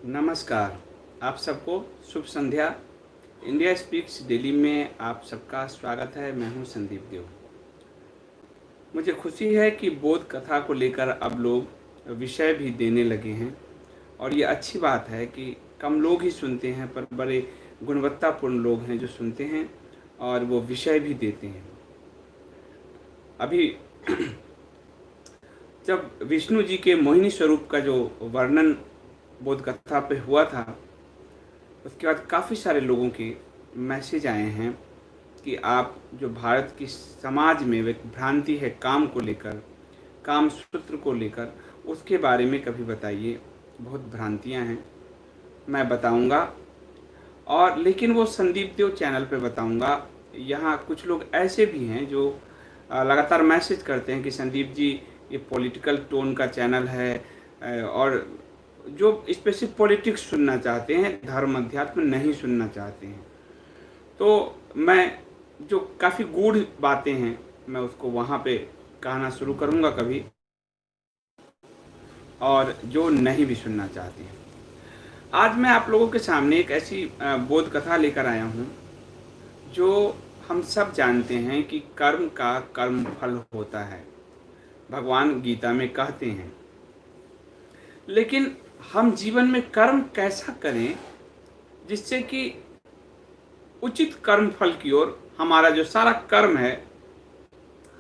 नमस्कार। आप सबको शुभ संध्या। इंडिया स्पीक्स डेली में आप सबका स्वागत है। मैं हूं संदीप देव। मुझे खुशी है कि बोध कथा को लेकर अब लोग विषय भी देने लगे हैं और ये अच्छी बात है कि कम लोग ही सुनते हैं, पर बड़े गुणवत्तापूर्ण लोग हैं जो सुनते हैं और वो विषय भी देते हैं। अभी जब विष्णु जी के मोहिनी स्वरूप का जो वर्णन बोध कथा पे हुआ था, उसके बाद काफ़ी सारे लोगों के मैसेज आए हैं कि आप जो भारत की समाज में एक भ्रांति है काम को लेकर, काम सूत्र को लेकर, उसके बारे में कभी बताइए। बहुत भ्रांतियां हैं, मैं बताऊंगा। और लेकिन वो संदीप देव चैनल पे बताऊंगा। यहाँ कुछ लोग ऐसे भी हैं जो लगातार मैसेज करते हैं कि संदीप जी, ये पॉलिटिकल टोन का चैनल है, और जो स्पेसिफिक पॉलिटिक्स सुनना चाहते हैं, धर्म अध्यात्म नहीं सुनना चाहते हैं। तो मैं जो काफ़ी गूढ़ बातें हैं, मैं उसको वहाँ पे कहना शुरू करूँगा कभी, और जो नहीं भी सुनना चाहते हैं। आज मैं आप लोगों के सामने एक ऐसी बोध कथा लेकर आया हूँ जो हम सब जानते हैं कि कर्म का कर्म फल होता है, भगवान गीता में कहते हैं। लेकिन हम जीवन में कर्म कैसा करें जिससे कि उचित कर्म फल की ओर हमारा जो सारा कर्म है,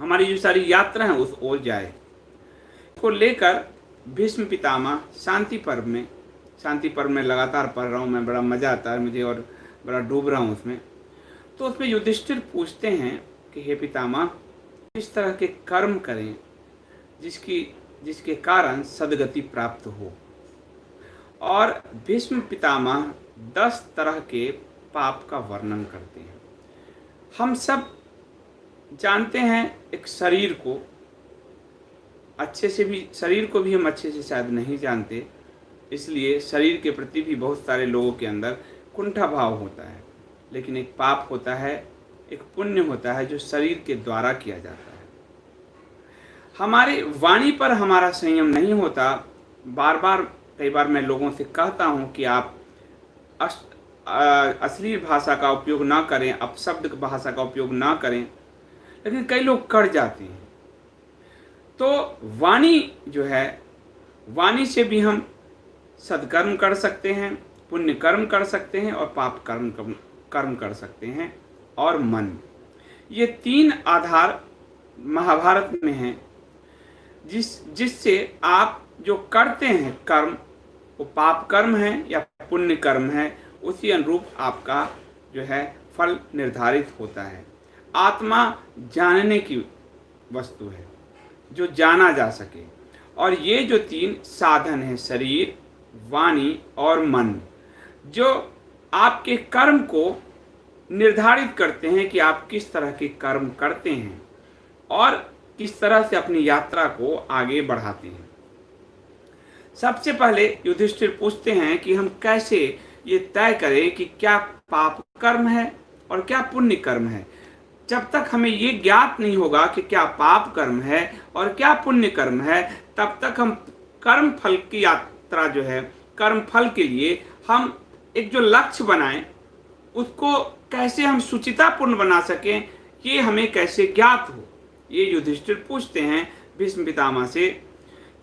हमारी जो सारी यात्रा है, उस ओर जाए को लेकर भीष्म पितामह शांति पर्व में लगातार पढ़ रहा हूँ मैं। बड़ा मज़ा आता है मुझे और बड़ा डूब रहा हूँ उसमें। तो उसमें युधिष्ठिर पूछते हैं कि हे पितामह, किस तरह के कर्म करें जिसके कारण सदगति प्राप्त हो। और भीष्म पितामह 10 तरह के पाप का वर्णन करते हैं। हम सब जानते हैं एक शरीर को अच्छे से भी, शरीर को भी हम अच्छे से शायद नहीं जानते, इसलिए शरीर के प्रति भी बहुत सारे लोगों के अंदर कुंठा भाव होता है। लेकिन एक पाप होता है, एक पुण्य होता है जो शरीर के द्वारा किया जाता है। हमारी वाणी पर हमारा संयम नहीं होता। कई बार मैं लोगों से कहता हूँ कि आप अश्लील भाषा का उपयोग ना करें, अपशब्द भाषा का उपयोग ना करें, लेकिन कई लोग कर जाते हैं। तो वाणी जो है, वाणी से भी हम सद्कर्म कर सकते हैं, पुण्य कर्म कर सकते हैं और पाप कर्म कर सकते हैं। और मन, ये 3 आधार महाभारत में हैं जिससे आप जो करते हैं कर्म, वो पाप कर्म है या पुण्य कर्म है, उसी अनुरूप आपका जो है फल निर्धारित होता है। आत्मा जानने की वस्तु है जो जाना जा सके। और ये जो 3 साधन हैं, शरीर, वाणी और मन, जो आपके कर्म को निर्धारित करते हैं कि आप किस तरह के कर्म करते हैं और किस तरह से अपनी यात्रा को आगे बढ़ाते हैं। सबसे पहले युधिष्ठिर पूछते हैं कि हम कैसे ये तय करें कि क्या पाप कर्म है और क्या पुण्य कर्म है। जब तक हमें ये ज्ञात नहीं होगा कि क्या पाप कर्म है और क्या पुण्य कर्म है, तब तक हम कर्म फल की यात्रा जो है, कर्म फल के लिए हम एक जो लक्ष्य बनाएं, उसको कैसे हम सुचितापूर्ण बना सकें, ये हमें कैसे ज्ञात हो। ये युधिष्ठिर पूछते हैं भीष्म पितामह से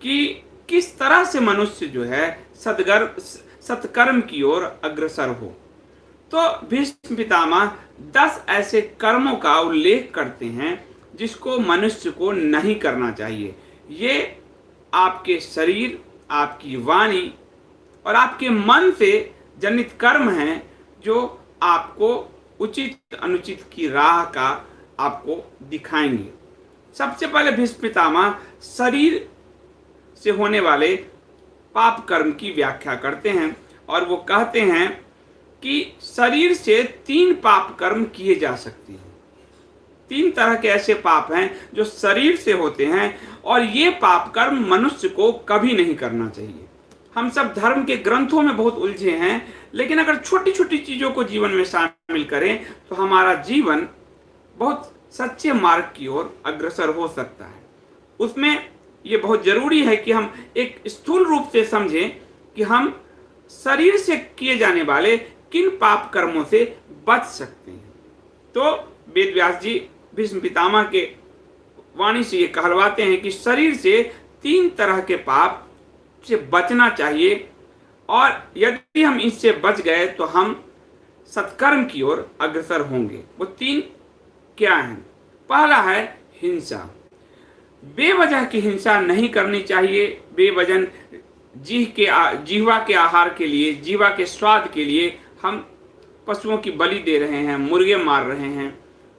कि किस तरह से मनुष्य जो है सत्कर्म की ओर अग्रसर हो। तो भीष्म पितामह 10 ऐसे कर्मों का उल्लेख करते हैं जिसको मनुष्य को नहीं करना चाहिए। ये आपके शरीर, आपकी वाणी और आपके मन से जनित कर्म हैं जो आपको उचित अनुचित की राह का आपको दिखाएंगे। सबसे पहले भीष्म पितामह शरीर से होने वाले पाप कर्म की व्याख्या करते हैं और वो कहते हैं कि शरीर से 3 पाप कर्म किए जा सकते हैं। 3 तरह के ऐसे पाप हैं जो शरीर से होते हैं और ये पाप कर्म मनुष्य को कभी नहीं करना चाहिए। हम सब धर्म के ग्रंथों में बहुत उलझे हैं, लेकिन अगर छोटी छोटी चीजों को जीवन में शामिल करें तो हमारा जीवन बहुत सच्चे मार्ग की ओर अग्रसर हो सकता है। उसमें ये बहुत जरूरी है कि हम एक स्थूल रूप से समझें कि हम शरीर से किए जाने वाले किन पाप कर्मों से बच सकते हैं। तो वेद व्यास जी भीष्म पितामह के वाणी से ये कहलवाते हैं कि शरीर से 3 तरह के पाप से बचना चाहिए, और यदि हम इससे बच गए तो हम सत्कर्म की ओर अग्रसर होंगे। वो 3 क्या हैं? पहला है हिंसा। बेवजह की हिंसा नहीं करनी चाहिए। बेवजह जीवा के आहार के लिए, जीवा के स्वाद के लिए हम पशुओं की बलि दे रहे हैं, मुर्गे मार रहे हैं।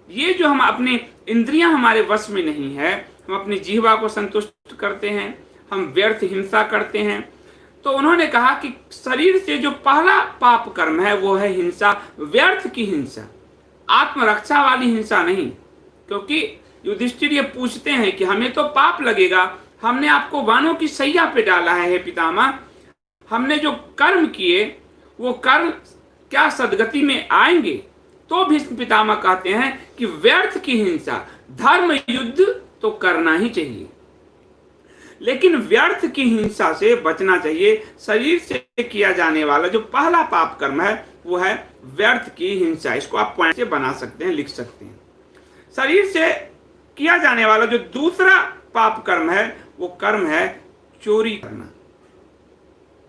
ये जो हम अपने इंद्रियां हमारे वश में नहीं है, हम अपनी जीवा को संतुष्ट करते हैं, हम व्यर्थ हिंसा करते हैं। तो उन्होंने कहा कि शरीर से जो पहला पाप कर्म है वो है हिंसा, व्यर्थ की हिंसा, आत्मरक्षा वाली हिंसा नहीं। क्योंकि युधिष्ठिर ये पूछते हैं कि हमें तो पाप लगेगा, हमने आपको वानों की सैया पे डाला है पितामह, हमने जो कर्म किए वो कर्म क्या सदगति में आएंगे? तो भीष्म पितामह कहते हैं कि व्यर्थ की हिंसा, धर्म युद्ध तो करना ही चाहिए, लेकिन व्यर्थ की हिंसा से बचना चाहिए। शरीर से किया जाने वाला जो पहला पाप कर्म है वो है व्यर्थ की हिंसा। इसको आप पॉइंट से बना सकते हैं, लिख सकते हैं। शरीर से किया जाने वाला जो दूसरा पाप कर्म है वो कर्म है चोरी करना।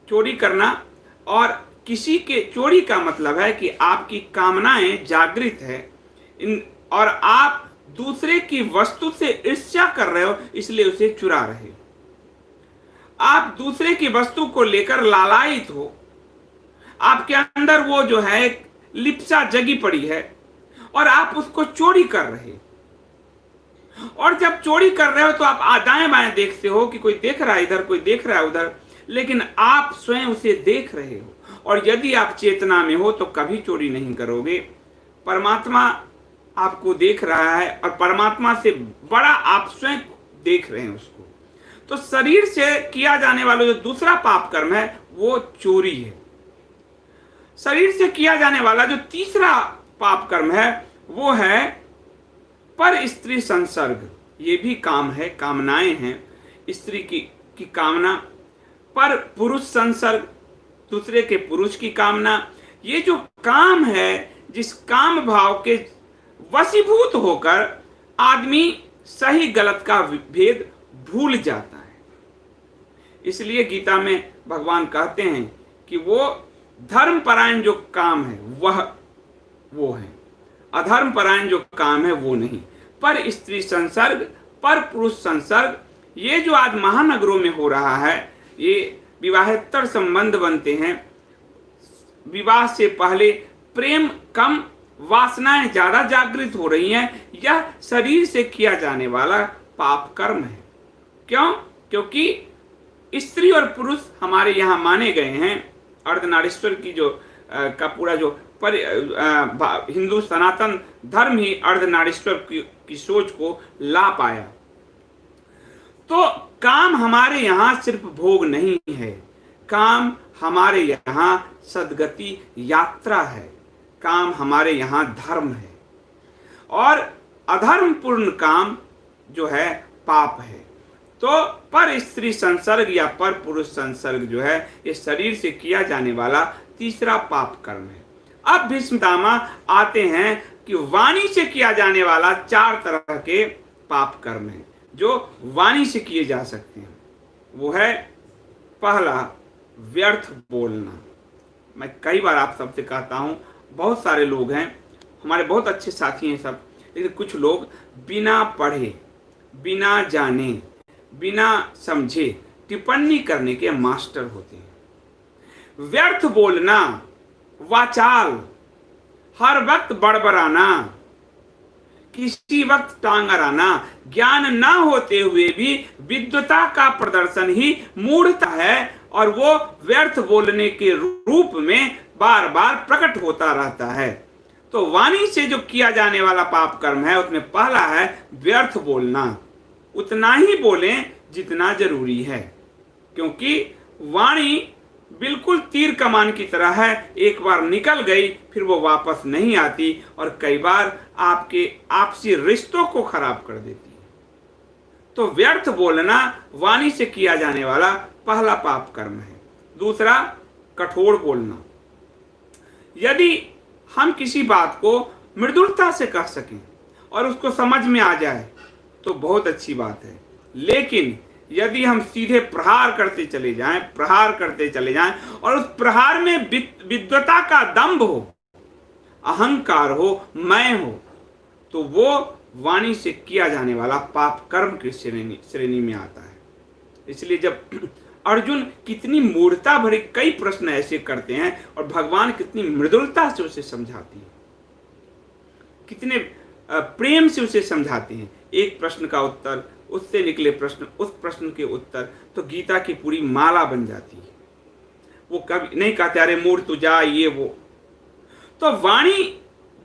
चोरी करना, और किसी के चोरी का मतलब है कि आपकी कामनाएं जागृत है और आप दूसरे की वस्तु से ईर्ष्या कर रहे हो, इसलिए उसे चुरा रहे हो। आप दूसरे की वस्तु को लेकर लालायित हो, आपके अंदर वो जो है एक लिप्सा जगी पड़ी है और आप उसको चोरी कर रहे हो। और जब चोरी कर रहे हो तो आप दाएं बाएं देखते हो कि कोई देख रहा है इधर, कोई देख रहा है उधर, लेकिन आप स्वयं उसे देख रहे हो। और यदि आप चेतना में हो तो कभी चोरी नहीं करोगे। परमात्मा आपको देख रहा है और परमात्मा से बड़ा आप स्वयं देख रहे हैं उसको। तो शरीर से किया जाने वाला जो दूसरा पाप कर्म है वो चोरी है। शरीर से किया जाने वाला जो तीसरा पाप कर्म है वो है पर स्त्री संसर्ग। ये भी काम है, कामनाएं हैं स्त्री की कामना। पर पुरुष संसर्ग, दूसरे के पुरुष की कामना। ये जो काम है, जिस काम भाव के वशीभूत होकर आदमी सही गलत का भेद भूल जाता है। इसलिए गीता में भगवान कहते हैं कि वो धर्मपरायण जो काम है वो है, अधर्म परायण जो काम है वो नहीं। पर स्त्री संसर्ग, पर पुरुष संसर्ग, ये जो आज महानगरों में हो रहा है, ये विवाहेतर संबंध बनते हैं। विवाह से पहले प्रेम कम, वासनाएं ज्यादा जागृत हो रही हैं। यह शरीर से किया जाने वाला पाप कर्म है। क्यों? क्योंकि स्त्री और पुरुष हमारे यहाँ माने गए हैं। अर्धनारीश्वर की जो का पूरा जो हिंदू सनातन धर्म ही अर्धनारीश्वर की सोच को ला पाया। तो काम हमारे यहाँ सिर्फ भोग नहीं है, काम हमारे यहाँ सद्गति यात्रा है, काम हमारे यहाँ धर्म है। और अधर्म पूर्ण काम जो है पाप है। तो पर स्त्री संसर्ग या पर पुरुष संसर्ग जो है ये शरीर से किया जाने वाला तीसरा पाप कर्म है। अब भीष्म पितामह आते हैं कि वाणी से किया जाने वाला 4 तरह के पाप कर्म है जो वाणी से किए जा सकते हैं। वो है पहला व्यर्थ बोलना। मैं कई बार आप सबसे कहता हूं, बहुत सारे लोग हैं, हमारे बहुत अच्छे साथी हैं सब, लेकिन कुछ लोग बिना पढ़े, बिना जाने, बिना समझे टिप्पणी करने के मास्टर होते हैं। व्यर्थ बोलना, वाचाल, हर वक्त बड़बड़ाना, किसी वक्त टांग अड़ाना, ज्ञान ना होते हुए भी विद्वता का प्रदर्शन ही मूढ़ता है और वो व्यर्थ बोलने के रूप में बार बार प्रकट होता रहता है। तो वाणी से जो किया जाने वाला पाप कर्म है उसमें पहला है व्यर्थ बोलना। उतना ही बोलें जितना जरूरी है, क्योंकि वाणी बिल्कुल तीर कमान की तरह है, एक बार निकल गई फिर वो वापस नहीं आती और कई बार आपके आपसी रिश्तों को खराब कर देती है। तो व्यर्थ बोलना वाणी से किया जाने वाला पहला पाप कर्म है। दूसरा कठोर बोलना। यदि हम किसी बात को मृदुलता से कह सकें और उसको समझ में आ जाए तो बहुत अच्छी बात है, लेकिन यदि हम सीधे प्रहार करते चले जाएं और उस प्रहार में विद्वता का दंभ हो, अहंकार हो, मैं हो, तो वो वाणी से किया जाने वाला पाप कर्म की श्रेणी में आता है। इसलिए जब अर्जुन कितनी मूर्खता भरे कई प्रश्न ऐसे करते हैं और भगवान कितनी मृदुलता से उसे समझाती है, कितने प्रेम से उसे समझाते हैं। एक प्रश्न का उत्तर, उससे निकले प्रश्न, उस प्रश्न के उत्तर, तो गीता की पूरी माला बन जाती है। वो कभी नहीं कहते अरे मूर्ख तू जा, ये वो। तो वाणी,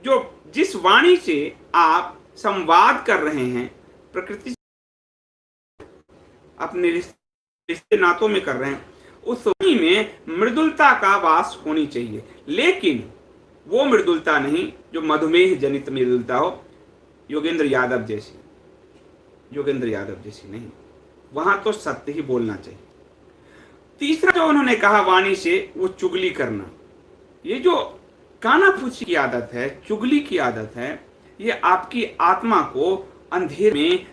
जो जिस वाणी से आप संवाद कर रहे हैं, प्रकृति से अपने रिश्ते नातों में कर रहे हैं, उस वाणी में मृदुलता का वास होनी चाहिए, लेकिन वो मृदुलता नहीं जो मधुमेह जनित मृदुलता हो, योगेंद्र यादव जैसी नहीं। वहां तो सत्य ही बोलना चाहिए। तीसरा जो उन्होंने कहा वाणी से, वो चुगली करना। ये जो कानाफूसी की आदत है, चुगली की आदत है, ये आपकी आत्मा को अंधेरे में,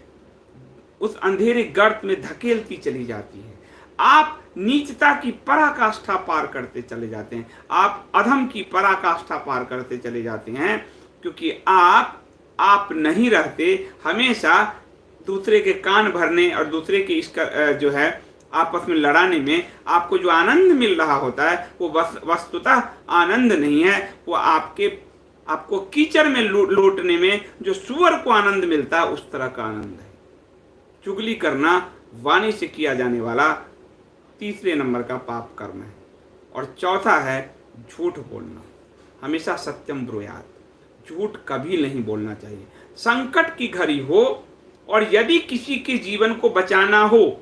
उस अंधेरे गर्त में धकेलती चली जाती है। आप नीचता की पराकाष्ठा पार करते चले जाते हैं, आप अधम की पराकाष्ठा पार करते चले जाते हैं, क्योंकि आप नहीं रहते। हमेशा दूसरे के कान भरने और दूसरे के इसका जो है आपस में लड़ाने में आपको जो आनंद मिल रहा होता है, वो वस्तुतः आनंद नहीं है, वो आपको कीचड़ में लौटने में जो सुअर को आनंद मिलता है, उस तरह का आनंद है। चुगली करना वाणी से किया जाने वाला तीसरे नंबर का पाप कर्म है। और चौथा है झूठ बोलना। हमेशा सत्यम ब्रूयात, झूठ कभी नहीं बोलना चाहिए। संकट की घड़ी हो और यदि किसी के जीवन को बचाना हो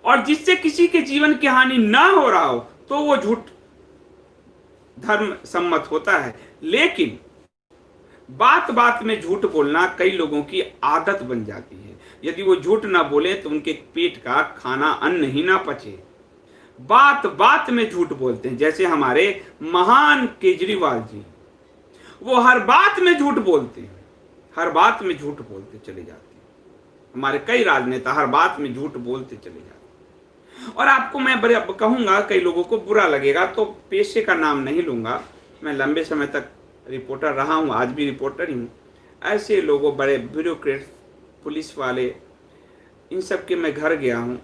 और जिससे किसी के जीवन की हानि ना हो रहा हो, तो वो झूठ धर्म सम्मत होता है। लेकिन बात बात में झूठ बोलना कई लोगों की आदत बन जाती है। यदि वो झूठ ना बोले तो उनके पेट का खाना, अन्न ही ना पचे। बात बात में झूठ बोलते हैं। जैसे हमारे महान केजरीवाल जी, वो हर बात में झूठ बोलते हैं, हर बात में झूठ बोलते चले जाते हैं। हमारे कई राजनेता हर बात में झूठ बोलते चले जाते हैं। और आपको मैं कहूंगा, कई लोगों को बुरा लगेगा, तो पेशे का नाम नहीं लूंगा, मैं लंबे समय तक रिपोर्टर रहा हूं, आज भी रिपोर्टर ही हूं। ऐसे लोगों, बड़े ब्यूरोक्रेट्स, पुलिस वाले, इन सब के मैं घर गया हूं,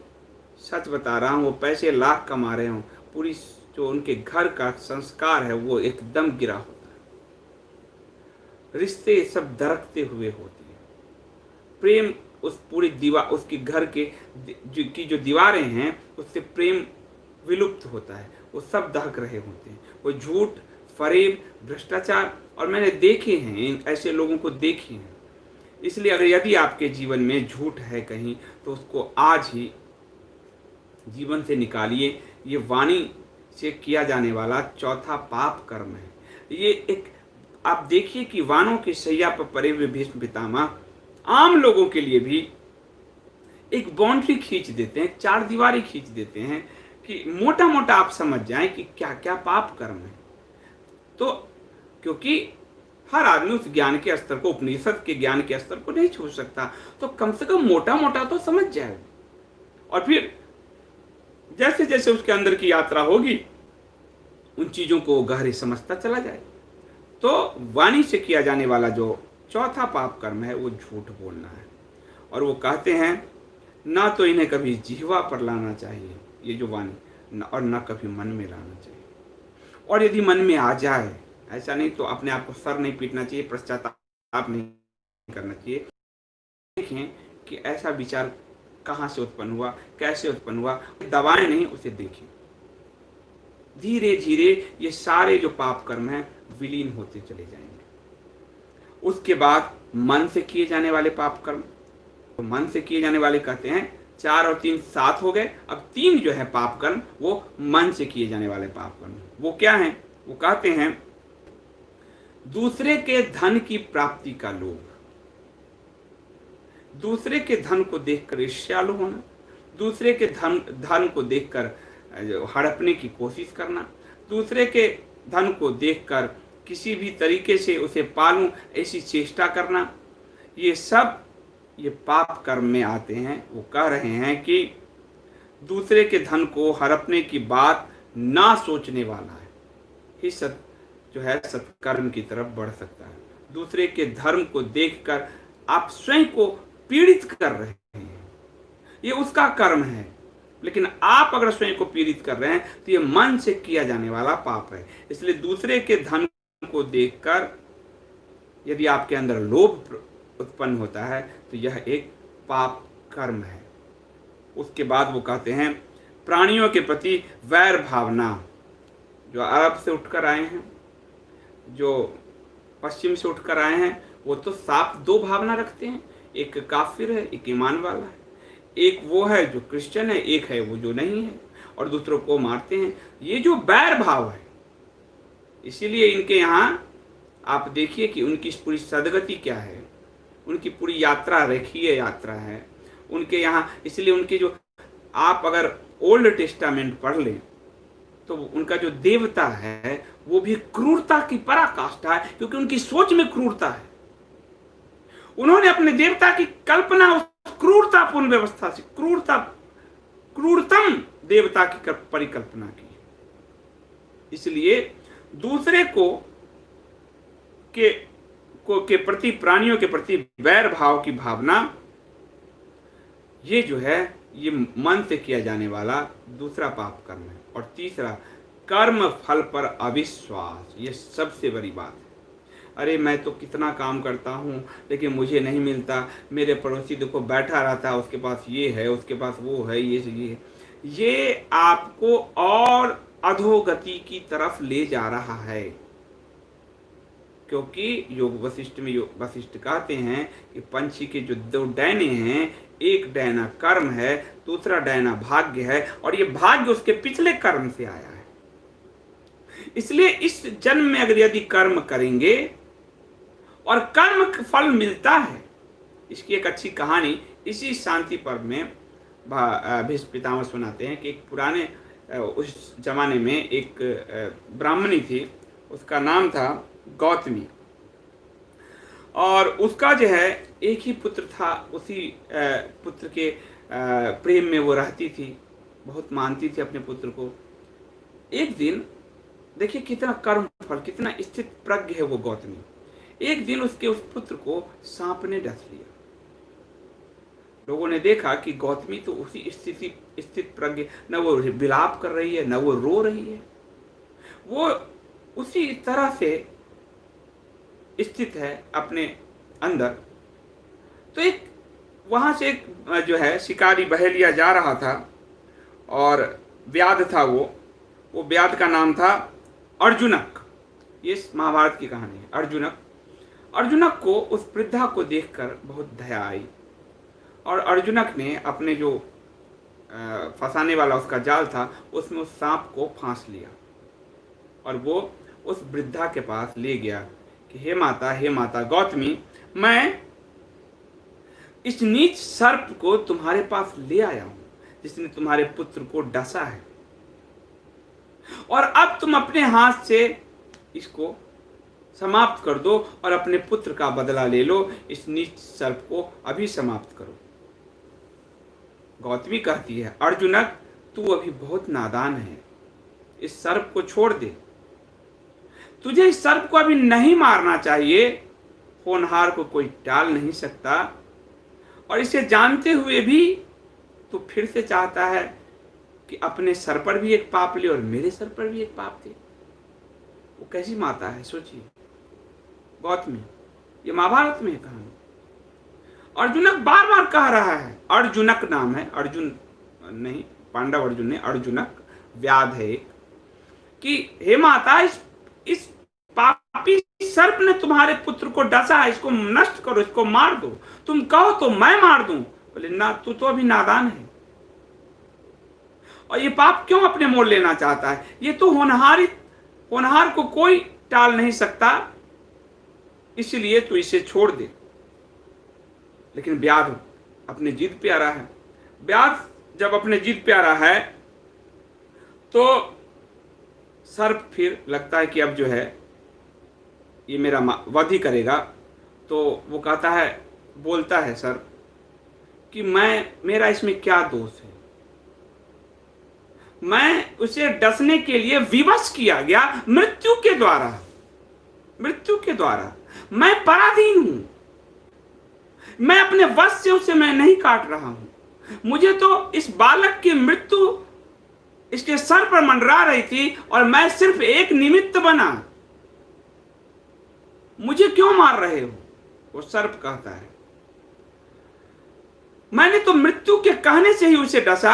सच बता रहा हूं, वो पैसे लाख कमा रहे हूं, पूरी जो उनके घर का संस्कार है वो एकदम गिरा होता है। रिश्ते सब दरकते हुए होते हैं। प्रेम, उस पूरी दीवार, उसकी घर के की जो दीवारें हैं, उससे प्रेम विलुप्त होता है, वो सब दहक रहे होते हैं। वो झूठ, फरेब, भ्रष्टाचार, और मैंने देखे हैं, ऐसे लोगों को देखे हैं। इसलिए अगर यदि आपके जीवन में झूठ है कहीं, तो उसको आज ही जीवन से निकालिए। ये वाणी से किया जाने वाला चौथा पाप कर्म है। ये एक, आप देखिए कि वाणों की सैया पर पड़े हुए भीष्म पितामह आम लोगों के लिए भी एक बाउंड्री खींच देते हैं, चार दीवारी खींच देते हैं कि मोटा मोटा आप समझ जाएं कि क्या क्या पाप कर्म है। तो क्योंकि हर आदमी उस ज्ञान के स्तर को, उपनिषद के ज्ञान के स्तर को नहीं छू सकता, तो कम से कम मोटा मोटा तो समझ जाए, और फिर जैसे जैसे उसके अंदर की यात्रा होगी उन चीजों को गहरे समझता चला जाए। तो वाणी से किया जाने वाला जो चौथा पाप कर्म है वो झूठ बोलना है। और वो कहते हैं ना तो इन्हें कभी जिह्वा पर लाना चाहिए, ये जो वाणी, और ना कभी मन में लाना चाहिए। और यदि मन में आ जाए, ऐसा नहीं तो अपने आप को सर नहीं पीटना चाहिए, पश्चाताप नहीं करना चाहिए। देखें कि ऐसा विचार कहाँ से उत्पन्न हुआ, कैसे उत्पन्न हुआ, दबाएं नहीं, उसे देखें। धीरे धीरे ये सारे जो पाप कर्म हैं विलीन होते चले जाएंगे। उसके बाद मन से किए जाने वाले पाप कर्म, तो मन से किए जाने वाले कहते हैं 4 और 3 7 हो गए। अब 3 जो है पाप कर्म, वो मन से किए जाने वाले पाप कर्म। वो क्या है? वो कहते हैं दूसरे के धन की प्राप्ति का लोभ, दूसरे के धन को देखकर ईर्ष्यालु होना, दूसरे के धन को देखकर जो हड़पने की कोशिश करना, दूसरे के धन को देखकर किसी भी तरीके से उसे पालूं ऐसी चेष्टा करना, ये सब ये पाप कर्म में आते हैं। वो कह रहे हैं कि दूसरे के धन को हड़पने की बात ना सोचने वाला है ही जो है सत्कर्म की तरफ बढ़ सकता है। दूसरे के धर्म को देखकर आप स्वयं को पीड़ित कर रहे हैं, ये उसका कर्म है, लेकिन आप अगर स्वयं को पीड़ित कर रहे हैं तो ये मन से किया जाने वाला पाप है। इसलिए दूसरे के धन को देखकर यदि आपके अंदर लोभ उत्पन्न होता है तो यह एक पाप कर्म है। उसके बाद वो कहते हैं प्राणियों के प्रति वैर भावना। जो अरब से उठकर आए हैं, जो पश्चिम से उठकर आए हैं, वो तो साफ दो भावना रखते हैं, एक काफिर है, एक ईमान वाला है। एक वो है जो क्रिश्चियन है, एक है वो जो नहीं है, और दूसरों को मारते हैं। ये जो बैर भाव है, इसीलिए इनके यहाँ आप देखिए कि उनकी पूरी सदगति क्या है, उनकी पूरी यात्रा रेखीय यात्रा है उनके यहाँ। इसलिए उनके जो आप अगर ओल्ड टेस्टामेंट पढ़ लें तो उनका जो देवता है वो भी क्रूरता की पराकाष्ठा है, क्योंकि उनकी सोच में क्रूरता है। उन्होंने अपने देवता की कल्पना उस क्रूरतापूर्ण व्यवस्था से, क्रूरतम देवता की परिकल्पना की। इसलिए दूसरे के प्रति, प्राणियों के प्रति वैर भाव की भावना, ये जो है ये मन से किया जाने वाला दूसरा पाप कर्म है। और तीसरा, कर्म फल पर अविश्वास। ये सबसे बड़ी बात है। अरे मैं तो कितना काम करता हूँ लेकिन मुझे नहीं मिलता, मेरे पड़ोसी देखो बैठा रहता है, उसके पास ये है, उसके पास वो है, ये है। ये आपको और अधोगति की तरफ ले जा रहा है, क्योंकि योग वशिष्ठ में वशिष्ठ कहते हैं कि पंछी के जो दो डैने हैं, एक डैना कर्म है, दूसरा डैना भाग्य है, और ये भाग्य उसके पिछले कर्म से आया है। इसलिए इस जन्म में अगर यदि कर्म करेंगे और कर्म फल मिलता है, इसकी एक अच्छी कहानी इसी शांति पर्व में भीष्म पितामह सुनाते हैं कि एक पुराने उस जमाने में एक ब्राह्मणी थी, उसका नाम था गौतमी, और उसका जो है एक ही पुत्र था। उसी पुत्र के प्रेम में वो रहती थी, बहुत मानती थी अपने पुत्र को। एक दिन देखिए कितना कर्म फल, कितना स्थित प्रज्ञ है वो गौतमी। एक दिन उसके उस पुत्र को सांप ने डस लिया। लोगों ने देखा कि गौतमी तो उसी स्थित प्रज्ञ, न वो विलाप कर रही है न वो रो रही है, वो उसी तरह से स्थित है अपने अंदर। तो एक वहां से एक जो है शिकारी बहेलिया जा रहा था, और व्याध था वो व्याध का नाम था अर्जुनक। ये महाभारत की कहानी है। अर्जुनक को उस वृद्धा को देखकर बहुत दया आई, और अर्जुनक ने अपने जो फंसाने वाला उसका जाल था उसमें उस सांप को फांस लिया, और वो उस वृद्धा के पास ले गया कि हे माता गौतमी, मैं इस नीच सर्प को तुम्हारे पास ले आया हूं जिसने तुम्हारे पुत्र को डसा है, और अब तुम अपने हाथ से इसको समाप्त कर दो और अपने पुत्र का बदला ले लो। इस नीच सर्प को अभी समाप्त करो। गौतमी कहती है, अर्जुनक तू अभी बहुत नादान है, इस सर्प को छोड़ दे। तुझे इस सर्प को अभी नहीं मारना चाहिए, होनहार को कोई टाल नहीं सकता, और इसे जानते हुए भी तू फिर से चाहता है कि अपने सर पर भी एक पाप ले और मेरे सर पर भी एक पाप दे। वो कैसी माता है सोचिए गौतमी। ये महाभारत में है कहानी। अर्जुनक बार बार कह रहा है, अर्जुनक नाम है, अर्जुन नहीं, पांडव अर्जुन ने, अर्जुनक व्याध है एक, कि हे माता इस पापी सर्प ने तुम्हारे पुत्र को डसा है, इसको नष्ट करो, इसको मार दो। तुम कहो तो मैं मार दूं। बोले ना, तू तो अभी नादान है, और ये पाप क्यों अपने मोल लेना चाहता है? ये तो होनहार को कोई टाल नहीं सकता, इसलिए तू इसे छोड़ दे। लेकिन व्याध अपने जिद पे आ रहा है। व्याध जब अपने जिद पे आ रहा है तो सर्प फिर लगता है कि अब जो है ये मेरा वध ही करेगा। तो वो कहता है, बोलता है सर्प कि मेरा इसमें क्या दोष है। मैं उसे डसने के लिए विवश किया गया मृत्यु के द्वारा, मृत्यु के द्वारा। मैं पराधीन हूं, मैं अपने वश से उसे मैं नहीं काट रहा हूं। मुझे तो इस बालक की मृत्यु इसके सर पर मंडरा रही थी और मैं सिर्फ एक निमित्त बना। मुझे क्यों मार रहे हो? वो सर्प कहता है, मैंने तो मृत्यु के कहने से ही उसे डसा,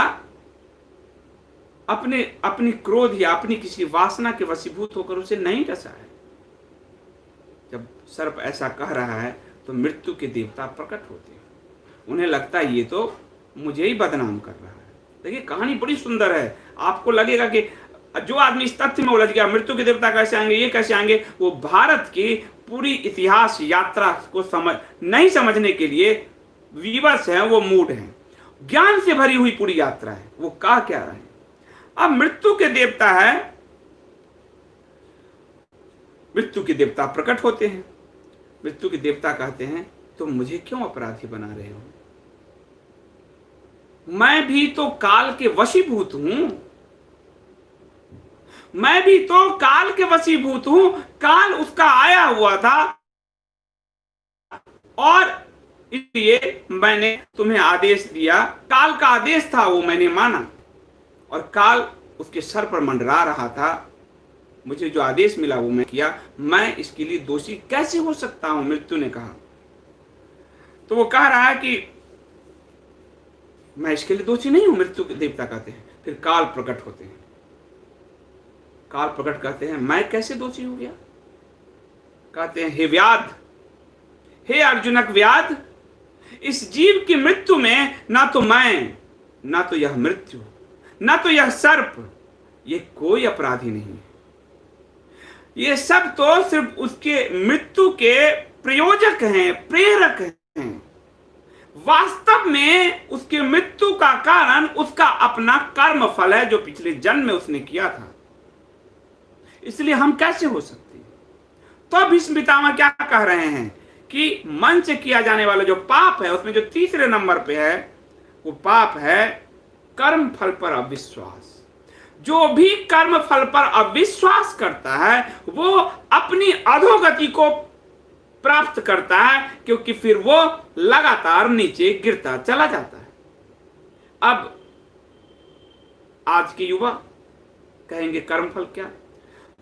अपनी क्रोध या अपनी किसी वासना के वशीभूत होकर उसे नहीं डसा है। जब सर्प ऐसा कह रहा है तो मृत्यु के देवता प्रकट होते हैं। उन्हें लगता है ये तो मुझे ही बदनाम कर रहा है। देखिए कहानी बड़ी सुंदर है। आपको लगेगा कि जो आदमी इस तथ्य में उलझ गया, मृत्यु के देवता कैसे आएंगे, ये कैसे आएंगे, वो भारत की पूरी इतिहास यात्रा को नहीं समझने के लिए विवश है, वो मूड है। ज्ञान से भरी हुई पूरी यात्रा है। वो कह क्या रहे हैं? अब मृत्यु के देवता है, मृत्यु के देवता प्रकट होते हैं। मृत्यु के देवता कहते हैं, तुम मुझे क्यों अपराधी बना रहे हो? मैं भी तो काल के वशीभूत हूं, मैं भी तो काल के वशीभूत हूं। काल उसका आया हुआ था और इसलिए मैंने तुम्हें आदेश दिया। काल का आदेश था, वो मैंने माना, और काल उसके सर पर मंडरा रहा था। मुझे जो आदेश मिला वो मैं किया। मैं इसके लिए दोषी कैसे हो सकता हूं? मृत्यु ने कहा। तो वो कह रहा है कि मैं इसके लिए दोषी नहीं हूं, मृत्यु के देवता कहते हैं। फिर काल प्रकट होते हैं। काल प्रकट कहते हैं, मैं कैसे दोषी हो गया? कहते हैं, हे व्याध, हे अर्जुनक व्याध, इस जीव की मृत्यु में ना तो मैं, ना तो यह मृत्यु, ना तो यह सर्प, ये कोई अपराधी नहीं है। ये सब तो सिर्फ उसके मृत्यु के प्रयोजक हैं, प्रेरक हैं। वास्तव में उसके मृत्यु का कारण उसका अपना कर्म फल है, जो पिछले जन्म में उसने किया था। इसलिए हम कैसे हो सकते हैं? तो भीष्म पितामह क्या कह रहे हैं कि मन से किया जाने वाला जो पाप है, उसमें जो तीसरे नंबर पे है, वो पाप है कर्म फल पर अविश्वास। जो भी कर्म फल पर अविश्वास करता है वो अपनी अधोगति को प्राप्त करता है, क्योंकि फिर वो लगातार नीचे गिरता चला जाता है। अब आज के युवा कहेंगे कर्मफल क्या?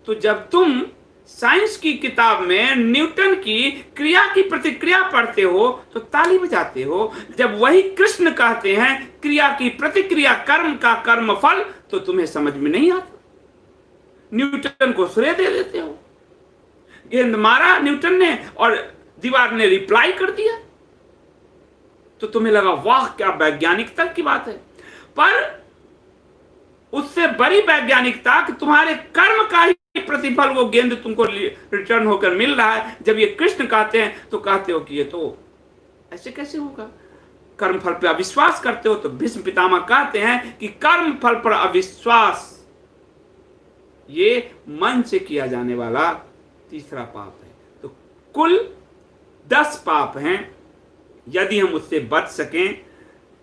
तो जब तुम साइंस की किताब में न्यूटन की क्रिया की प्रतिक्रिया पढ़ते हो तो ताली बजाते हो। जब वही कृष्ण कहते हैं क्रिया की प्रतिक्रिया कर्म का कर्म फल, तो तुम्हें समझ में नहीं आता। न्यूटन को श्रेय दे देते हो। गेंद मारा न्यूटन ने और दीवार ने रिप्लाई कर दिया, तो तुम्हें लगा वाह क्या वैज्ञानिकता की बात है। पर उससे बड़ी वैज्ञानिकता कि तुम्हारे कर्म का ही प्रतिफल वो गेंद तुमको रिटर्न होकर मिल रहा है। जब ये कृष्ण कहते हैं तो कहते हो कि ये तो ऐसे कैसे होगा, कर्म फल पर अविश्वास करते हो। तो भीष्म पितामह कहते हैं कि कर्म फल पर अविश्वास ये मन से किया जाने वाला तीसरा पाप है। तो कुल 10 पाप हैं। यदि हम उससे बच सकें,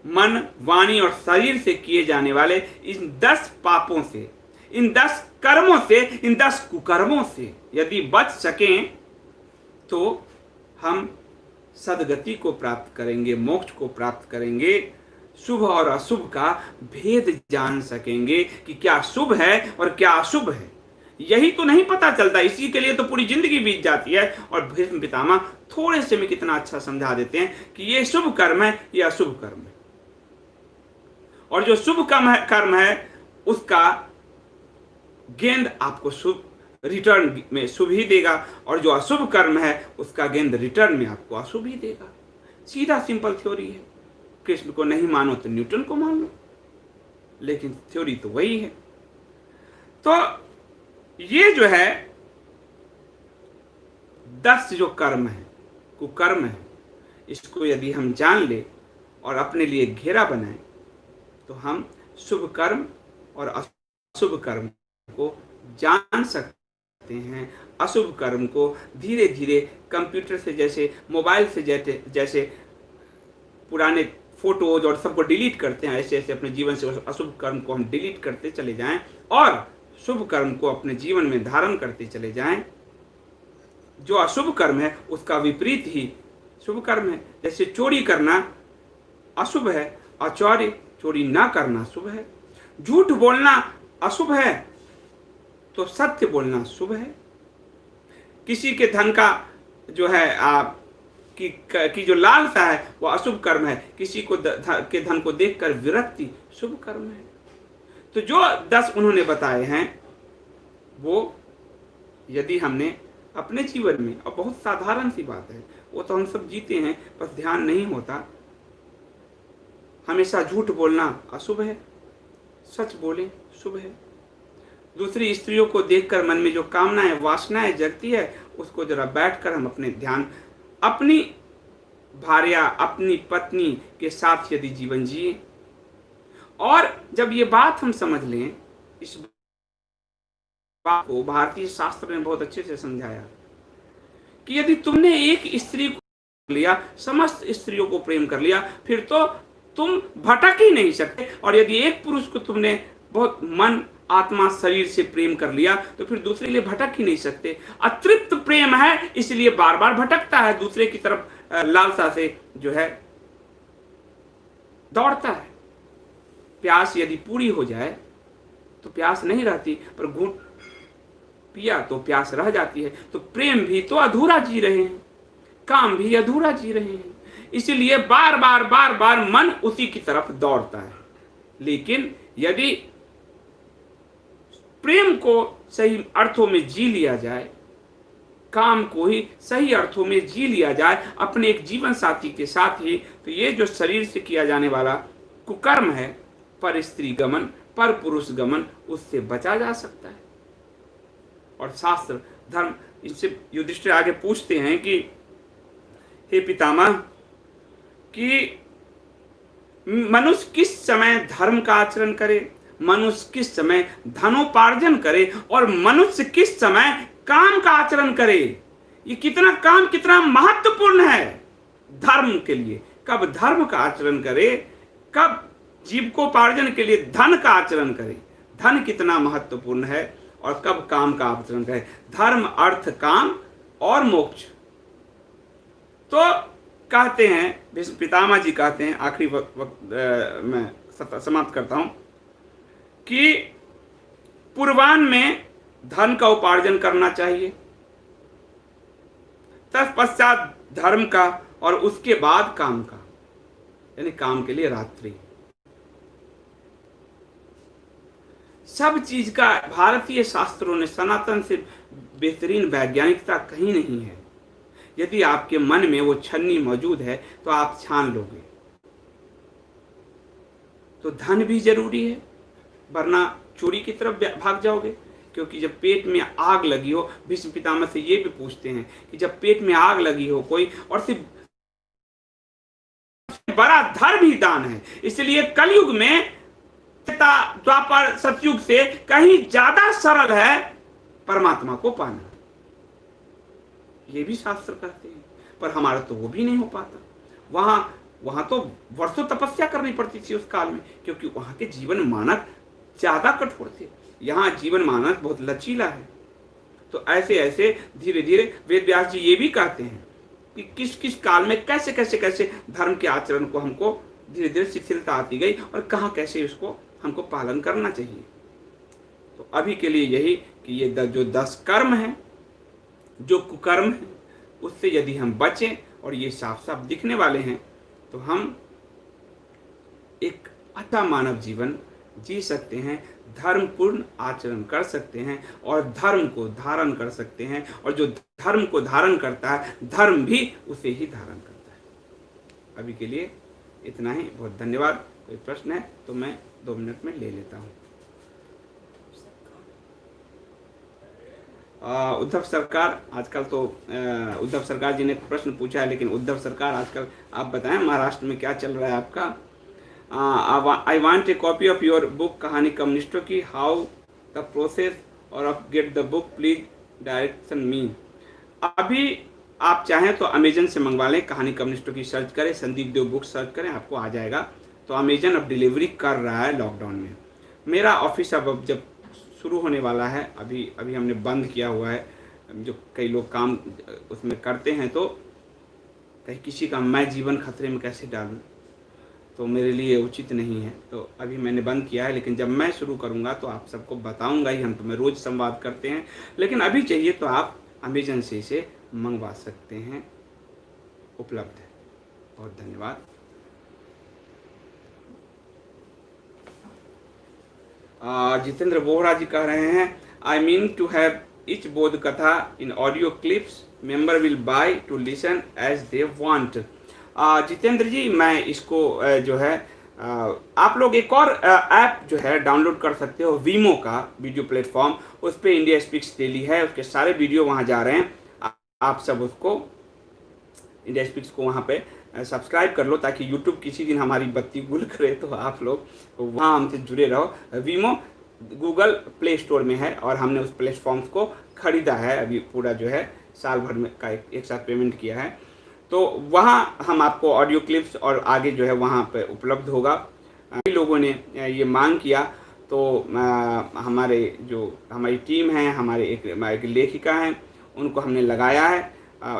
मन, वाणी और शरीर से किए जाने वाले इन 10 पापों से, इन 10 कर्मों से, इन 10 कुकर्मों से यदि बच सकें, तो हम सदगति को प्राप्त करेंगे, मोक्ष को प्राप्त करेंगे, शुभ और अशुभ का भेद जान सकेंगे कि क्या शुभ है और क्या अशुभ है। यही तो नहीं पता चलता, इसी के लिए तो पूरी जिंदगी बीत जाती है। और भीष्म पितामह थोड़े से में कितना अच्छा समझा देते हैं कि ये शुभ कर्म है, ये अशुभ कर्म है। और जो शुभ कर्म है उसका गेंद आपको शुभ रिटर्न में शुभ ही देगा, और जो अशुभ कर्म है उसका गेंद रिटर्न में आपको अशुभ ही देगा। सीधा सिंपल थ्योरी है। कृष्ण को नहीं मानो तो न्यूटन को मान लो, लेकिन थ्योरी तो वही है। तो ये जो है 10 जो कर्म है, कुकर्म है, इसको यदि हम जान ले और अपने लिए घेरा बनाए तो हम शुभ कर्म और अशुभ कर्म को जान सकते हैं, अशुभ कर्म को धीरे धीरे कंप्यूटर से, जैसे मोबाइल से जैसे पुराने फोटोज और सबको डिलीट करते हैं, ऐसे ऐसे अपने जीवन से अशुभ कर्म को हम डिलीट करते चले जाएं और शुभ कर्म को अपने जीवन में धारण करते चले जाएं। जो अशुभ कर्म है उसका विपरीत ही शुभ कर्म है। जैसे चोरी करना अशुभ है और चोरी ना करना शुभ है। झूठ बोलना अशुभ है तो सत्य बोलना शुभ है। किसी के धन का जो है की जो लालसा है वो अशुभ कर्म है। किसी को के धन को देखकर विरक्ति शुभ कर्म है। तो जो 10 उन्होंने बताए हैं वो यदि हमने अपने जीवन में, और बहुत साधारण सी बात है, वो तो हम सब जीते हैं, बस ध्यान नहीं होता। हमेशा झूठ बोलना अशुभ है, सच बोलें शुभ है। दूसरी स्त्रियों को देखकर मन में जो कामनाएं वासनाएं जगती है उसको जरा बैठकर हम अपने ध्यान, अपनी भार्या, अपनी पत्नी के साथ यदि जीवन जिए, और जब ये बात हम समझ लें, इस बात को भारतीय शास्त्र ने बहुत अच्छे से समझाया कि यदि तुमने एक स्त्री को लिया, समस्त स्त्रियों को प्रेम कर लिया, फिर तो तुम भटक ही नहीं सकते। और यदि एक पुरुष को तुमने बहुत मन, आत्मा, शरीर से प्रेम कर लिया तो फिर दूसरे लिए भटक ही नहीं सकते। अतृप्त प्रेम है इसलिए बार बार भटकता है, दूसरे की तरफ लालसा से जो है दौड़ता है। प्यास यदि पूरी हो जाए तो प्यास नहीं रहती, पर घूंट पिया तो प्यास रह जाती है। तो प्रेम भी तो अधूरा जी रहे हैं, काम भी अधूरा जी रहे हैं, इसलिए बार बार मन उसी की तरफ दौड़ता है। लेकिन यदि प्रेम को सही अर्थों में जी लिया जाए, काम को ही सही अर्थों में जी लिया जाए अपने एक जीवन साथी के साथ ही, तो ये जो शरीर से किया जाने वाला कुकर्म है, पर स्त्री गमन, पर पुरुष गमन, उससे बचा जा सकता है। और शास्त्र धर्म, इससे युधिष्ठिर आगे पूछते हैं कि हे पितामह, कि मनुष्य किस समय धर्म का आचरण करे, मनुष्य किस समय धनोपार्जन करे, और मनुष्य किस समय काम का आचरण करे। ये काम कितना महत्वपूर्ण है धर्म के लिए। कब धर्म का आचरण करे, कब जीविकोपार्जन के लिए धन का आचरण करे, धन कितना महत्वपूर्ण है, और कब काम का आचरण करे। धर्म, अर्थ, काम और मोक्ष। तो कहते हैं, भीष्म पितामह जी कहते हैं, आखिरी मैं समाप्त करता हूं, कि पूर्वान में धन का उपार्जन करना चाहिए, तत्पश्चात धर्म का, और उसके बाद काम का, यानी काम के लिए रात्रि। सब चीज का भारतीय शास्त्रों ने, सनातन से बेहतरीन वैज्ञानिकता कहीं नहीं है। यदि आपके मन में वो छन्नी मौजूद है तो आप छान लोगे। तो धन भी जरूरी है, वरना चोरी की तरफ भाग जाओगे। क्योंकि जब पेट में आग लगी हो, भीष्म पितामह से ये भी पूछते हैं कि जब पेट में आग लगी हो कोई, और सिर्फ बड़ा धर्म ही दान है, इसलिए कलयुग में, द्वापर सतयुग से कहीं ज्यादा सरल है परमात्मा को पाना। ये भी शास्त्र कहते हैं, पर हमारा तो वो भी नहीं हो पाता। वहां तो वर्षों तपस्या करनी पड़ती थी उस काल में, क्योंकि वहां के जीवन मानक ज्यादा कठोर थे। यहाँ जीवन मानक बहुत लचीला है। तो ऐसे ऐसे धीरे धीरे वेद व्यास जी ये भी कहते हैं कि किस किस काल में कैसे कैसे कैसे धर्म के आचरण को हमको धीरे धीरे शिथिलता आती गई, और कहाँ कैसे उसको हमको पालन करना चाहिए। तो अभी के लिए यही कि ये जो 10 कर्म हैं, जो कुकर्म है, उससे यदि हम बचें और ये साफ साफ दिखने वाले हैं, तो हम एक अच्छा मानव जीवन जी सकते हैं, धर्मपूर्ण आचरण कर सकते हैं, और धर्म को धारण कर सकते हैं। और जो धर्म को धारण करता है, धर्म भी उसे ही धारण करता है। अभी के लिए इतना ही, बहुत धन्यवाद। कोई प्रश्न है तो मैं 2 मिनट में ले लेता हूँ। उद्धव सरकार, आजकल तो उद्धव सरकार जी ने प्रश्न पूछा है, लेकिन उद्धव सरकार आजकल आप बताएं महाराष्ट्र में क्या चल रहा है आपका। I want a copy of your book कहानी कम्युनिस्टों की, हाउ द प्रोसेस और of get the book please direction me. अभी आप चाहें तो अमेजन से मंगवा लें, कहानी कम्युनिस्टों की सर्च करें, संदीप देव बुक सर्च करें, आपको आ जाएगा। तो अमेजन अब डिलीवरी कर रहा है लॉकडाउन में। मेरा ऑफिस अब जब शुरू होने वाला है, अभी अभी हमने बंद किया हुआ है, जो कई लोग काम उसमें करते हैं, तो कहीं किसी का मैं जीवन खतरे में कैसे डालूं, तो मेरे लिए उचित नहीं है। तो अभी मैंने बंद किया है, लेकिन जब मैं शुरू करूंगा तो आप सबको बताऊंगा ही। हम तो मैं रोज़ संवाद करते हैं, लेकिन अभी चाहिए तो आप अमेजन से इसे मंगवा सकते हैं, उपलब्ध है। बहुत धन्यवाद। जितेंद्र बोहरा जी कह रहे हैं, I mean to have each बोध कथा in audio clips, member will buy to listen as they want. Jitendra ji, मैं इसको जो है आप लोग एक और ऐप जो है डाउनलोड कर सकते हो, वीमो का वीडियो प्लेटफॉर्म, उस पर इंडिया स्पीक्स डेली है, उसके सारे वीडियो वहाँ जा रहे हैं। आप सब उसको इंडिया स्पीक्स को वहाँ पे सब्सक्राइब कर लो, ताकि यूट्यूब किसी दिन हमारी बत्ती गुल करे तो आप लोग वहाँ हमसे जुड़े रहो। वीमो गूगल प्ले स्टोर में है और हमने उस प्लेटफॉर्म्स को खरीदा है, अभी पूरा जो है साल भर में का एक साथ पेमेंट किया है। तो वहाँ हम आपको ऑडियो क्लिप्स और आगे जो है वहाँ पे उपलब्ध होगा। कई लोगों ने ये मांग किया, तो हमारी टीम है, हमारे एक लेखिका हैं, उनको हमने लगाया है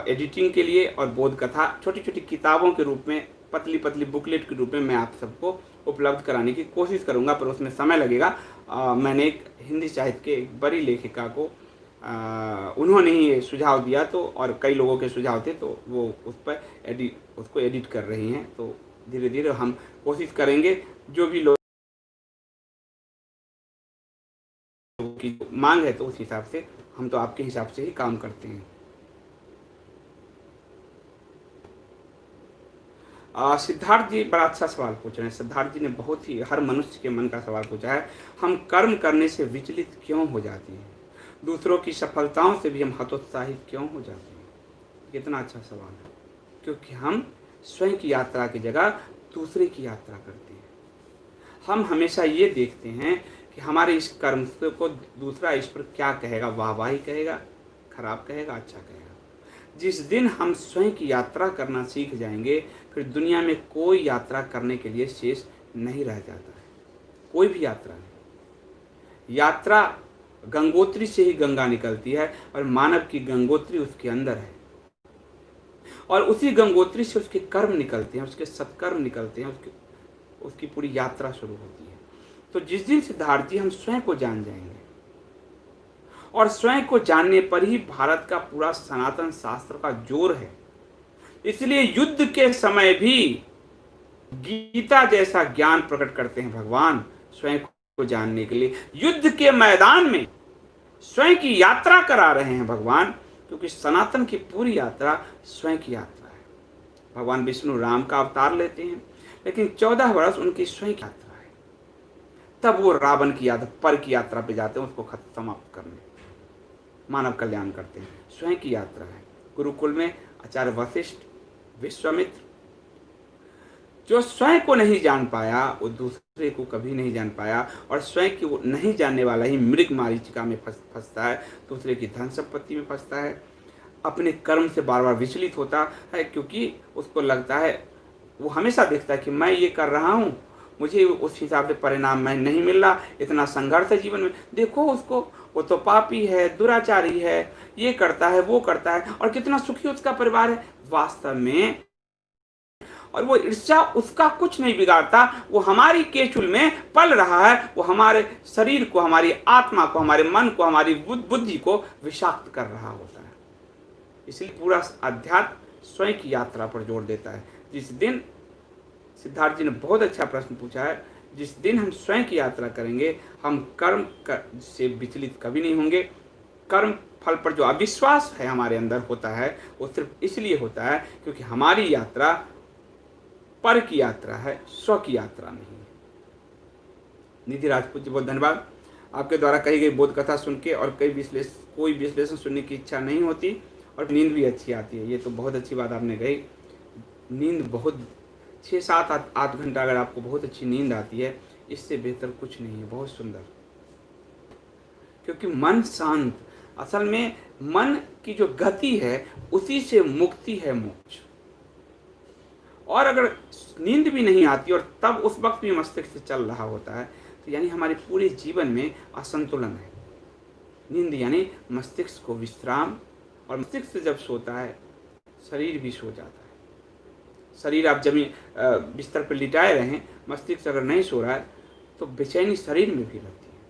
एडिटिंग के लिए, और बोध कथा छोटी छोटी किताबों के रूप में, पतली पतली बुकलेट के रूप में मैं आप सबको उपलब्ध कराने की कोशिश करूंगा, पर उसमें समय लगेगा। मैंने एक हिंदी साहित्य के एक बड़ी लेखिका को उन्होंने ही सुझाव दिया, तो और कई लोगों के सुझाव थे, तो वो उसको एडिट कर रही हैं। तो धीरे धीरे हम कोशिश करेंगे, जो भी लोग की मांग है तो उस हिसाब से हम तो आपके हिसाब से ही काम करते हैं। सिद्धार्थ जी बड़ा अच्छा सवाल पूछ रहे हैं। सिद्धार्थ जी ने बहुत ही हर मनुष्य के मन का सवाल पूछा है, हम कर्म करने से विचलित क्यों हो जाते हैं, दूसरों की सफलताओं से भी हम हतोत्साहित क्यों हो जाते हैं। कितना अच्छा सवाल है, क्योंकि हम स्वयं की यात्रा की जगह दूसरे की यात्रा करते हैं। हम हमेशा ये देखते हैं कि हमारे इस कर्म को दूसरा इस पर क्या कहेगा, वाहवाही कहेगा, खराब कहेगा, अच्छा कहेगा। जिस दिन हम स्वयं की यात्रा करना सीख जाएंगे, फिर दुनिया में कोई यात्रा करने के लिए शेष नहीं रह जाता है, कोई भी यात्रा नहीं। यात्रा गंगोत्री से ही गंगा निकलती है, और मानव की गंगोत्री उसके अंदर है, और उसी गंगोत्री से उसके कर्म निकलते हैं, उसके सत्कर्म निकलते हैं, उसकी पूरी यात्रा शुरू होती है। तो जिस दिन सिद्धार्थ जी हम स्वयं को जान जाएंगे, और स्वयं को जानने पर ही भारत का पूरा सनातन शास्त्र का जोर है। इसलिए युद्ध के समय भी गीता जैसा ज्ञान प्रकट करते हैं भगवान, स्वयं को जानने के लिए। युद्ध के मैदान में स्वयं की यात्रा करा रहे हैं भगवान, क्योंकि सनातन की पूरी यात्रा स्वयं की यात्रा है। भगवान विष्णु राम का अवतार लेते हैं, लेकिन 14 वर्ष उनकी स्वयं की यात्रा है। तब वो रावण की यात्रा, पर की यात्रा पे जाते हैं, उसको समाप्त करने, मानव कल्याण करते हैं। स्वयं की यात्रा है। गुरुकुल में आचार्य वशिष्ठ, विश्वामित्र, जो स्वयं को नहीं जान पाया वो दूसरे को कभी नहीं जान पाया, और स्वयं को नहीं जानने वाला ही मृग मारीचिका में फंसता है, दूसरे की धन संपत्ति में फंसता है, अपने कर्म से बार बार विचलित होता है, क्योंकि उसको लगता है, वो हमेशा देखता है कि मैं ये कर रहा हूँ, मुझे उस हिसाब से परिणाम मैं नहीं मिल रहा, इतना संघर्ष है जीवन में, देखो उसको, वो तो पापी है, दुराचारी है, ये करता है, वो करता है, और कितना सुखी उसका परिवार है। वास्तव में और वो ईर्ष्या उसका कुछ नहीं बिगाड़ता, वो हमारी केचुल में पल रहा है, वो हमारे शरीर को, हमारी आत्मा को, हमारे मन को, हमारी बुद्धि को विषाक्त कर रहा होता है। इसलिए पूरा अध्यात्म स्वयं की यात्रा पर जोर देता है। जिस दिन, सिद्धार्थ जी ने बहुत अच्छा प्रश्न पूछा है, जिस दिन हम स्वयं की यात्रा करेंगे, हम कर्म से विचलित कभी नहीं होंगे। कर्म फल पर जो अविश्वास है हमारे अंदर होता है, वो सिर्फ इसलिए होता है क्योंकि हमारी यात्रा पर की यात्रा है, स्व की यात्रा नहीं है। निधि राजपूत जी बहुत धन्यवाद। आपके द्वारा कही गई बोध कथा सुन के और कोई विश्लेषण सुनने की इच्छा नहीं होती, और नींद भी अच्छी आती है। ये तो बहुत अच्छी बात आपने कही। नींद बहुत 6-7-8 घंटा अगर आपको बहुत अच्छी नींद आती है, इससे बेहतर कुछ नहीं है। बहुत सुंदर। क्योंकि मन शांत, असल में मन की जो गति है उसी से मुक्ति है मोक्ष। और अगर नींद भी नहीं आती और तब उस वक्त भी मस्तिष्क चल रहा होता है तो यानी हमारे पूरे जीवन में असंतुलन है। नींद यानी मस्तिष्क को विश्राम, और मस्तिष्क जब सोता है शरीर भी सो जाता है। शरीर आप जमीन बिस्तर पर लिटाए रहें, मस्तिष्क अगर नहीं सो रहा है तो बेचैनी शरीर में भी रहती है।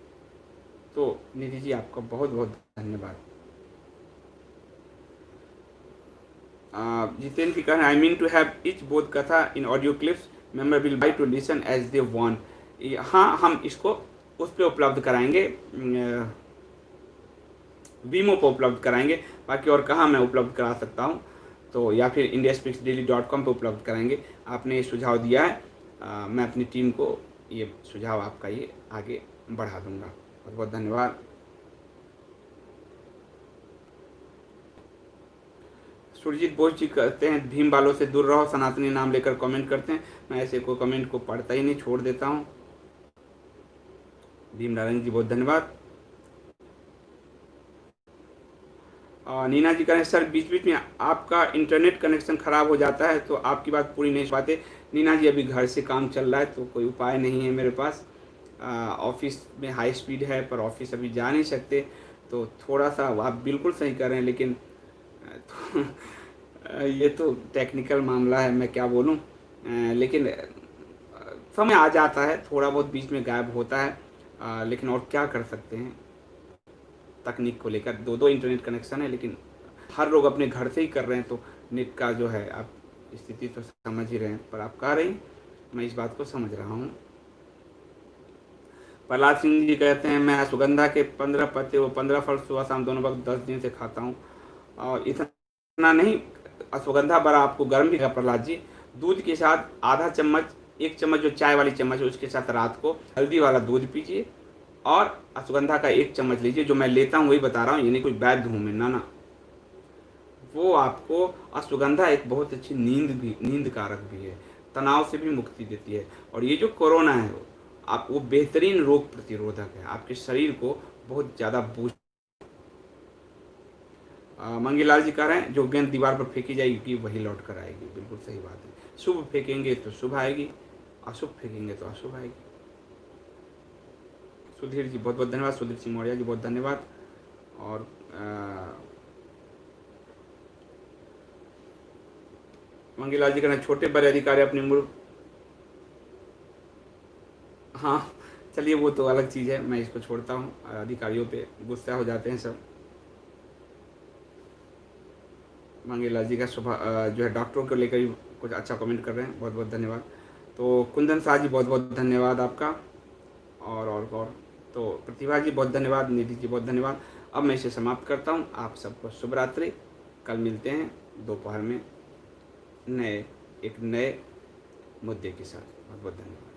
तो निधि जी आपका बहुत बहुत धन्यवाद। जितेंद्र जी कह रहे हैं I mean to have each बोध कथा in audio clips, member will by to listen as they want. हाँ, हम इसको उस पर उपलब्ध कराएंगे, वीमो पर उपलब्ध कराएंगे। बाकी और कहाँ मैं उपलब्ध करा सकता हूँ, तो या फिर indiaspeaksdaily.com पर उपलब्ध कराएंगे। आपने ये सुझाव दिया है, मैं अपनी टीम को ये सुझाव आपका ये आगे बढ़ा दूंगा। बहुत बहुत धन्यवाद। सुरजीत बोस जी कहते हैं भीम बालों से दूर रहो, सनातनी नाम लेकर कमेंट करते हैं। मैं ऐसे कोई कमेंट को पढ़ता ही नहीं, छोड़ देता हूँ। भीम नारायण जी बहुत धन्यवाद। नीना जी कह रहे हैं सर बीच बीच में आपका इंटरनेट कनेक्शन ख़राब हो जाता है तो आपकी बात पूरी नहीं पाते। नीना जी अभी घर से काम चल रहा है तो कोई उपाय नहीं है मेरे पास। ऑफिस में हाई स्पीड है पर ऑफिस अभी जा नहीं सकते, तो थोड़ा सा आप बिल्कुल सही कर रहे हैं, लेकिन तो ये तो टेक्निकल मामला है, मैं क्या बोलूं। लेकिन समय आ जाता है, थोड़ा बहुत बीच में गायब होता है, लेकिन और क्या कर सकते हैं। तकनीक को लेकर दो इंटरनेट कनेक्शन है, लेकिन हर लोग अपने घर से ही कर रहे हैं, तो नेट का जो है आप स्थिति तो समझ ही रहे हैं। पर आप कह रहे हैं, मैं इस बात को समझ रहा हूँ। प्रहलाद सिंह जी कहते हैं मैं अश्वगंधा के 15 पत्ते व 15 फल सुबह शाम दोनों वक्त 10 दिन से खाता हूँ, और इतना नहीं, अश्वगंधा बड़ा आपको गर्म भी है प्रहलाद जी। दूध के साथ आधा चम्मच, 1 चम्मच जो चाय वाली चम्मच है उसके साथ रात को हल्दी वाला दूध पीजिए, और अश्वगंधा का 1 चम्मच लीजिए। जो मैं लेता हूँ वही बता रहा हूँ, यानी कुछ वैध हूँ मैं ना। वो आपको अश्वगंधा एक बहुत अच्छी नींद कारक भी है, तनाव से भी मुक्ति देती है। और ये जो कोरोना है वो बेहतरीन रोग प्रतिरोधक है, आपके शरीर को बहुत ज़्यादा बूस्ट। मंगीलाल जी कह रहे हैं जो गेंद दीवार पर फेंकी जाएगी वही लौट कर आएगी। बिल्कुल सही बात है, शुभ फेंकेंगे तो शुभ आएगी, अशुभ फेंकेंगे तो अशुभ आएगी। सुधीर जी बहुत बहुत धन्यवाद। सुधीर सिंह मौर्य जी बहुत धन्यवाद। और मंगीलाल जी कहना छोटे बड़े अधिकारी अपने मूर्ख, हाँ चलिए वो तो अलग चीज़ है, मैं इसको छोड़ता हूँ। अधिकारियों पे गुस्सा हो जाते हैं सब। मंगीलाल जी का सुबह जो है डॉक्टरों को लेकर ही कुछ अच्छा कमेंट कर रहे हैं, बहुत बहुत धन्यवाद। तो कुंदन शाह जी बहुत बहुत धन्यवाद आपका। और तो प्रतिभा जी बहुत धन्यवाद। निधि जी बहुत धन्यवाद। अब मैं इसे समाप्त करता हूँ। आप सबको शुभ रात्रि। कल मिलते हैं दोपहर में एक नए मुद्दे के साथ। बहुत बहुत धन्यवाद।